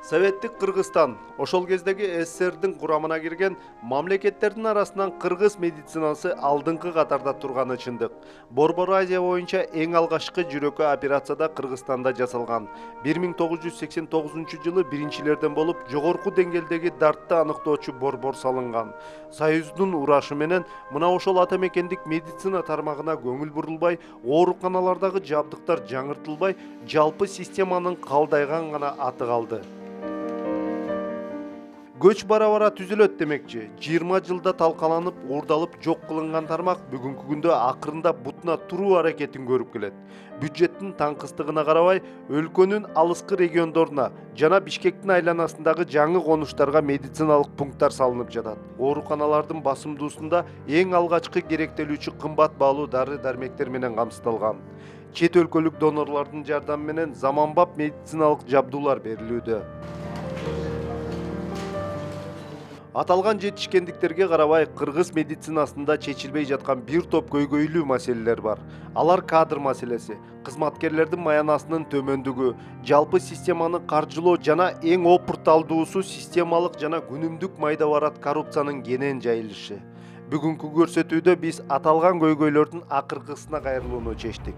Советтик Кыргызстан ошол кездеги СССРдин курамына кирген мамлекеттердин арасынан кыргыз медицинасы алдыңкы катарда турганы чындык. Борбор Азия боюнча эң алгачкы жүрөккө операцияда Кыргызстанда жасалган. 1989 жылы биринчилерден болуп жогорку деңгээлдеги дартты аныктоочу борбор салынган. Союздун урашы менен мына ошол ата мекендик медицина тармагына көңүл бурулбай, ооруканалардагы жабдыктар жаңыртылбай, жалпы системанын калдайган гана аты калды. Көч бара-бара түзүлөт демекчи. 20 жылда талкаланып, уурдалып, жок кылынган тармак бүгүнкү күндө акырында бутуна туруу аракетин көрүп келет. Бюджеттин таңкыстыгына карабай, өлкөнүн алыскы региондоруна жана Бишкектин айланасындагы жаңы конуштарга медициналык пункттар салынып жатат. Ооруканалардын басымдуусунда эң алгачкы керектелүүчү кымбат баалуу дары-дармектер менен камсыздалган. Чет өлкөлүк донорлордун жардамы менен заманбап медициналык жабдуулар берилүүдө. Аталган жетишкендиктерге карабай, кыргыз медицинасында чечилбей жаткан бир топ көйгөйлүү маселелер бар. Алар кадр маселеси, кызматкерлердин маянасынын төмөндүгү, жалпы системаны каржылоо жана эң опурталдуусу системалык жана күнүмдүк майда барат коррупциянын кенен жайылышы. Бүгүнкү көрсөтүүдө биз аталган көйгөйлөрдүн акыркысына кайрылууну чечтик.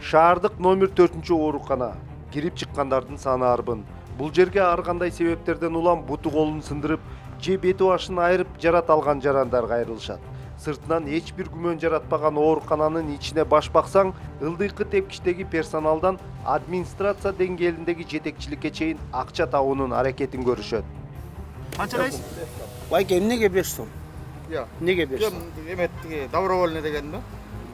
Шаардык номер 4 оорукана. Кирип чыккандардын саны арбын. Бул жерге ар кандай себептерден улам буту колун сындырып, же бети башын айырып жарат алган жарандар кайрылышат. Сыртынан эч бир күмөн жаратпаган оорукананын ичине баш баксаң, ылдыйкы тепкичтеги персоналдан администрация деңгээлиндеги жетекчиликке чейин акча табуунун аракетин көрүшөт. Канчалайсыз? Байке эмнеге 5 сом? Жок. Эмнеге 5 сом? Эметиги добровольный деген да?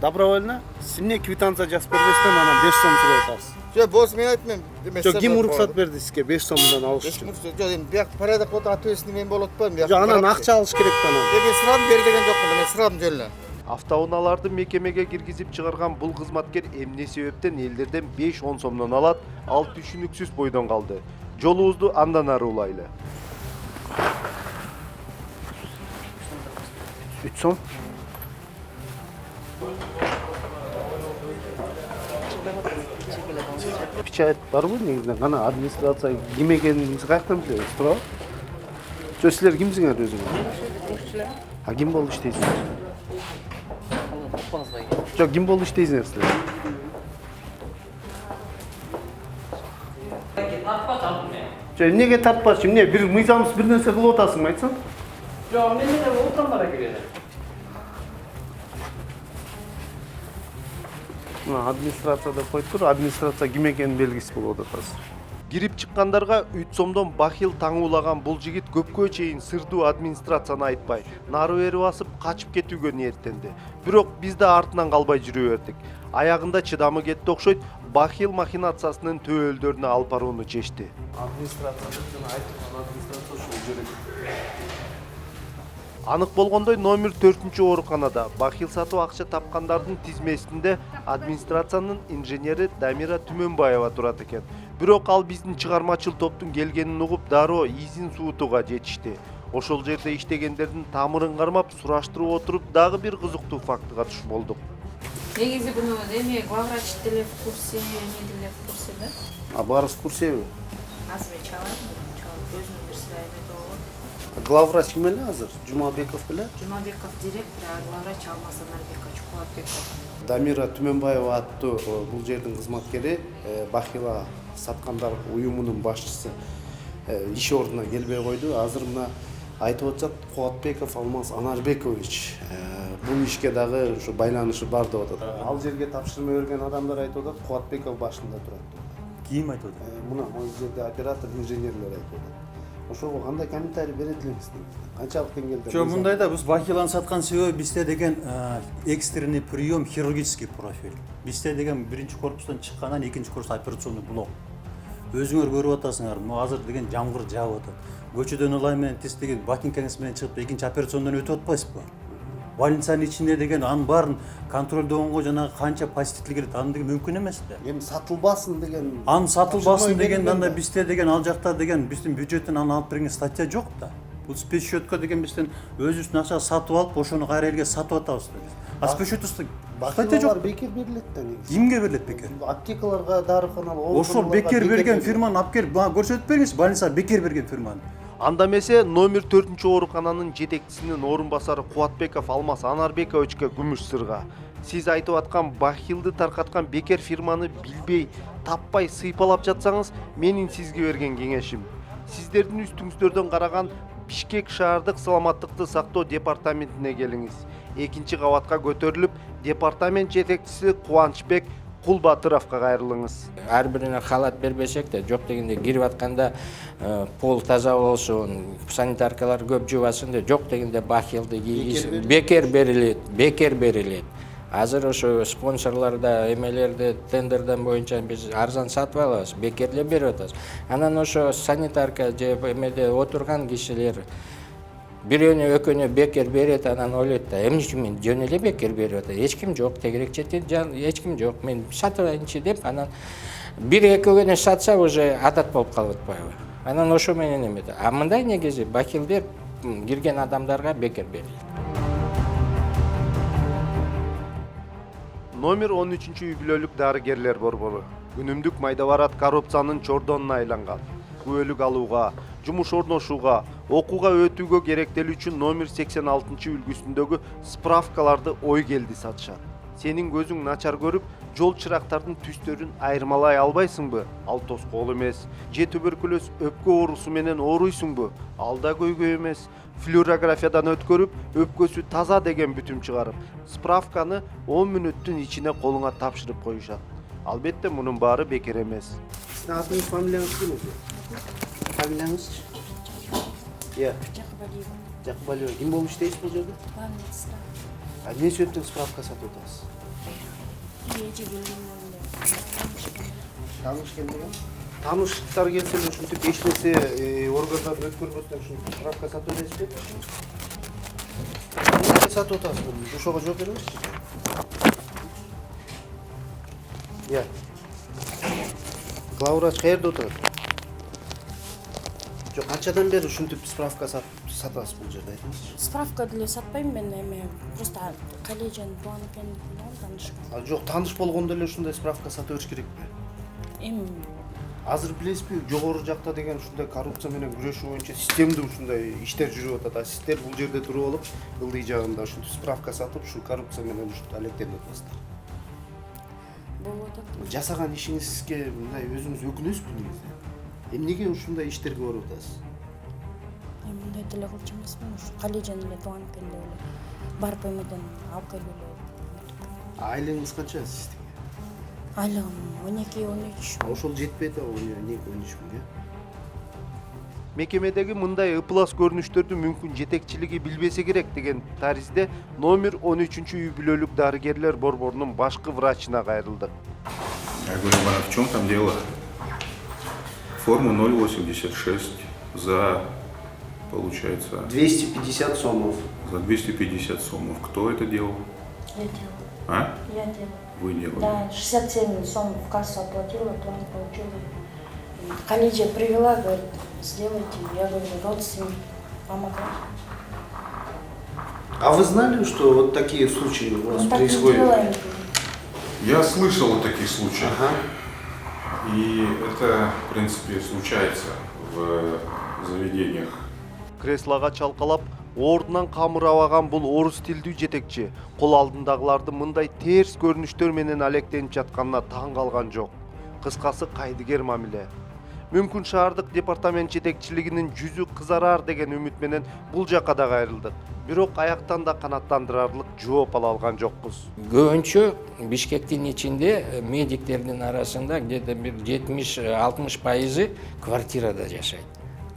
Добровольно? Симне квитанция жазып бербестен анан 5 сом сұрап атасыз. Жок, болсо мен айтмайм. Жок, ким уруксат берди сизге 5 сомдон алыш Жок, үчүн? эми бияк порядок болот, ответственный мен болуп атпайбы бияк. Жок, анан акча алыш керек да анан. Мен сурам бер деген жокмун, мен сурам жөн эле. Автоунааларды мекемеге киргизип чыгарган бул кызматкер эмне себептен элдерден 5-10 сомдон алат, ал түшүнүксүз бойдон калды. Жолубузду андан ары улайлы. 3 сом? Печать барбы негизинен? Кана администрация ким экениңизди каяктан билебиз, туурабы? Жо, силер кимсиңер өзүңөр? А ким болуп иштейсиңер? Жок, ким болуп иштейсиңер силер? Жо, эмнеге тартпач? Эмне бир мыйзамсыз бир нерсе кылып атасыңбы, айтсаң? Жок, мен эле отурам бара келели. Мына администрацияда коюп тур, администрация ким экенин белгисиз болуп атат азыр. Кирип чыккандарга 3 сомдон бахил таңуулаган бул жигит көпкө чейин сырдуу администрацияны айтпай, нары бери басып качып кетүүгө ниеттенди. Бирок биз да артынан калбай жүрө бердик. Аягында чыдамы кетти окшойт, бахил махинациясынын төөлдөрүнө алып барууну чечти. Администрация жана айтылган администрация ушул жүрөк. Анык болгондой номер 4 ооруканада бахил сатып акча тапкандардын тизмесинде администрациянын инженери Дамира Түмөнбаева турат экен. Бирок ал биздин чыгармачыл топтун келгенин угуп дароо изин суутууга жетишти. Ошол жерде иштегендердин тамырын кармап, сураштырып отуруп дагы бир кызыктуу фактыга туш болдук. Негизи буну эме главврач деле в курсе, не деле в курсе, да? А баарыбыз курсеби? Азыр чалат, өзүнүн бир силайы болот. Главврач ким эле азыр? Жумабеков беле? Жумабеков директор, а главврач Алмазанарбек Ачкулатбеков. Дамира Түмөнбаева аттуу бул жердин кызматкери бахила саткандар уюмунун башчысы иш ордуна келбей койду. Азыр мына айтып атат Кулатбеков Алмаз Анарбекович бул ишке дагы ушу байланышы бар деп атат. Ал жерге тапшырма берген адамдар айтып атат Кулатбеков башында турат. Ким айтып атат? Мына могу жерде оператор, инженерлер айтып атат. Ошого кандай комментарий берет элеңиз? Канчалык деңгээлде? Жок, мындай да биз бахиланы саткан себеби бизде деген экстренный прием, хирургический профиль. Бизде деген биринчи корпустан чыккандан экинчи корпус операционный блок. Өзүңөр көрүп атасыңар, могу азыр деген жамгыр жаап атат. Көчөдөн улай менен тиздеген ботинкаңыз менен чыгып экинчи операциондон өтүп атпайсызбы? Больницанын ичинде деген анын баарын контролдогонго жанагы канча посетитель келет, аны деген мүмкүн эмес да. Эми сатылбасын деген. Аны сатылбасын деген анда бизде деген ал жакта деген биздин бюджеттен аны алып берген статья жок да. Бул спецсчетко деген бизден өзүбүздүн акча сатып алып, ошону кайра элге сатып атабыз да. А спецсчетубузда Бахилалар бахилалар бекер берилет да негизи. Кимге берилет бекер? Аптекаларга, дарыканаларга, Ошол бекер берген фирманы алып келип мага көрсөтүп бериңиз, больницага бекер берген фирманы. Анда эмесе номер 4 оорукананын жетекчисинин орун басары Кубатбеков Алмаз Анарбековичке күмүш сырга. Сиз айтып аткан бахилди таркаткан бекер фирманы билбей, таппай сыйпалап жатсаңыз, менин сизге берген кеңешим. Сиздердин үстүңүздөрдөн караган Бишкек шаардык саламаттыкты сактоо департаментине келиңиз. 2-кабатка көтөрүлүп, департамент жетекчиси Кубанычбек Кулбатыровго кайрылыңыз. Ар бирине халат бербесек де, жок дегенде кирип атканда пол таза болсун, санитаркалар көп жубасын деп, жок дегенде бахилди кийгиз бекер берилет. Азыр ошо спонсорлорда, эмелерди тендерден боюнча биз арзан сатып алабыз, бекерлеп берип атабыз. Анан ошо санитарка же эмеде отурган кишилер бирөөнө экөөнө бекер берет, анан ойлойт да, эмне үчүн мен жөн эле бекер берип атат, эч ким жок, тегерек четте эч ким жок, мен сатайынчы деп, анан бир экөөгө сатса уже адат болуп калып атпайбы. Анан ошо менен эмете. А мындай негизи бахилдер кирген адамдарга бекер берилет. Номер 13 үй бүлөлүк дарыгерлер борбору күнүмдүк майда барат коррупциянын чордонуна айланган. Күбөлүк алууга, жумуш орношууга, окууга өтүүгө керектелүү үчүн номер 86 үлгүсүндөгү справкаларды ой келди сатышат. Сенин көзүң начар көрүп, жол чырактардын түстөрүн айырмалай албайсыңбы? Ал тоскоол эмес. Же туберкулез өпкө оорусу менен ооруйсуңбу? Ал да көйгөй эмес. Флюорографиядан өткөрүп, өпкөсү таза деген бүтүм чыгарып, справканы 10 мүнөттүн ичине колуңа тапшырып коюшат. Албетте мунун баары бекер эмес. Сиздин атыңыз, фамилияңыз ким өзү? Фамилияңызчы? Иә. Жакыбалиева. Ким болуп иштейсиз бул жерде? Больница. Эмне себептен справка сатып атасыз? Тааныш келмеген? Тааныштар келсе эле ушинтип эч нерсе органдарды өткөрбөстөн ушинтип справка сатып атасызбы? Эмне сатып атасыз? Ошого жооп бериңизчи. Иә. Главврач каерде отурат? Жок, канчадан бери ушинтип справка сатасыз бул жерде, айтыңызчы? Справка деле сатпайм мен, эме просто коллежанын туган экенин билем, таанышкан. Жок, тааныш болгондо эле ушундай справка сата бериш керекпи? Эми Азыр билесизби, жогору жакта деген ушундай коррупция менен күрөшүү боюнча системдүү ушундай иштер жүрүп атат. А сиздер бул жерде туруп алып, ылдый жагында ушинтип справка сатып, ушу коррупция менен ушинтип алектенип атасыздар. болуп атат. Жасаган ишиңизге мындай өзүңүз өкүнөсүзбү негизи? Эмнеге ушундай иштерге барып атасыз? Эми мындай деле кылчу эмесмин, ушу коллежанын эле туган экен деп эле барып эмеден алып келип эле. Айлыгыңыз канча сиздин? Айлыгым 12-13. Ошол жетпейт да, 12-13 миң, э? Мекемедеги мындай ыплас көрүнүштөрдү мүмкүн жетекчилиги билбесе керек деген таризде номер 13 үй бүлөлүк дарыгерлер борборунун башкы врачына кайрылдык. Я говорю, в чем там дело? Форма 0,86 за, получается, 250 сомов. за 250 сомов. Кто это делал? Я делала. А? Я делала. Вы делали? Да, 67 сом в кассу оплатила, то он получил. Колледжия привела, говорит, сделайте. Я говорю, родственник, помогла. А вы знали, что вот такие случаи у вас Он так не происходят? делает. Я слышал о таких случаях. Ага. И это, в принципе, случается в заведениях. Креслога чалкалап, ордунан камырабаган бул орус тилдүү жетекчи кол алдындагыларды мындай терс көрүнүштөр менен алектенип жатканына таң калган жок. Кыскасы кайдыгер мамиле. Мүмкүн шаардык департамент жетекчилигинин жүзү кызарар деген үмүт менен бул жакка да кайрылдык. Бирок аяктан да канаттандырарлык жооп ала алган жокпуз. Көбүнчө Бишкектин ичинде медиктердин арасында где-то бир 70-60% квартирада жашайт.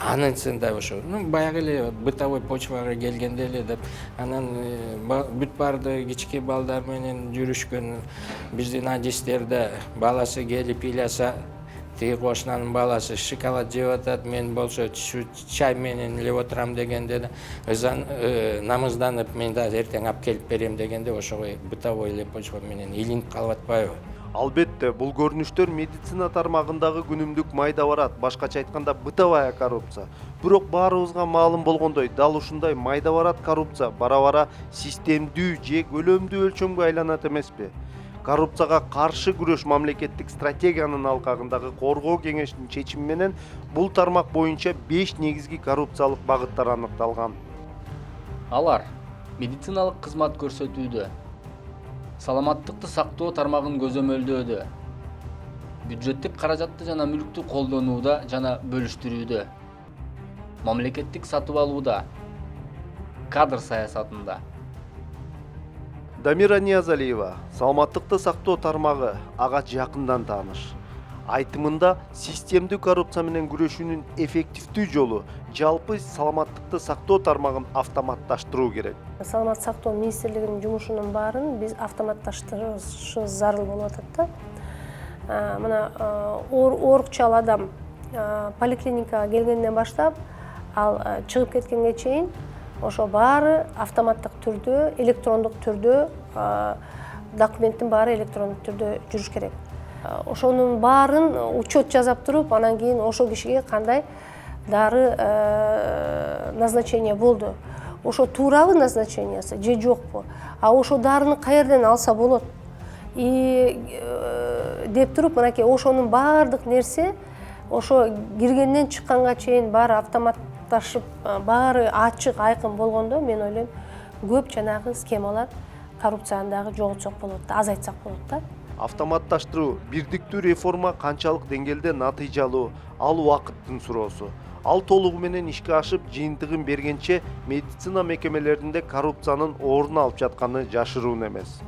Анысында ошо, баягы эле бытовой почвага келгенде эле деп, анан бүт барды кички балдар менен жүрүшкөн биздин адистерде баласы келип ыйласа, тиги кошунанын баласы шоколад жеп атат, мен болсо чай менен эле отурам дегенде намызданып, мен да эртең алып келип берем дегенде ошого бытовой эле почва менен илинип калып атпайбы? Албетте, бул көрүнүштөр медицина тармагындагы күнүмдүк майда барат, башкача айтканда бытовая коррупция. Бирок баарыбызга маалым болгондой, дал ушундай майда барат коррупция бара-бара системдүү же көлөмдүү өлчөмгө айланат эмеспи? Коррупцияга каршы күрөш мамлекеттик стратегиянын алкагындагы коргоо кеңешинин чечими менен бул тармак боюнча 5 негизги коррупциялык багыттар аныкталган. Алар медициналык кызмат көрсөтүүдө, саламаттыкты сактоо тармагын көзөмөлдөөдө, бюджеттик каражатты жана мүлктү колдонууда жана бөлүштүрүүдө, мамлекеттик сатып алууда, кадр саясатында. Дамира Ниязалиева, саламаттыкты сактоо тармагы ага жакындан тааныш. Айтымында системдүү коррупция менен күрөшүүнүн эффективдүү жолу жалпы саламаттыкты сактоо тармагын автоматташтыруу керек. Саламат сактоо министрлигинин жумушунун баарын биз автоматташтырышыбыз зарыл болуп атат да. Мына оорукчал адам поликлиникага келгенден баштап ал чыгып кеткенге чейин ошо баары автоматтык түрдө, электрондук түрдө, документтин баары электрондук түрдө жүрүш керек. Ошонун баарын учет жазап туруп, анан кийин ошол кишиге кандай дары назначение болду. Ошо туурабы назначениясы же жокпу? А ошо дарыны каерден алса болот? Деп туруп, мынакей ошонун баардык нерсе ошо киргенден чыкканга чейин баары автоматташып, баары ачык, айкын болгондо мен ойлойм, көп жанагы схемалар коррупцияны дагы жоготсок болот да, азайтсак болот да. Автоматташтыруу, бирдиктүү реформа канчалык деңгээлде натыйжалуу, ал убакыттын суроосу. Ал толугу менен ишке ашып, жыйынтыгын бергенче медицина мекемелеринде коррупциянын орун алып жатканы жашыруун эмес.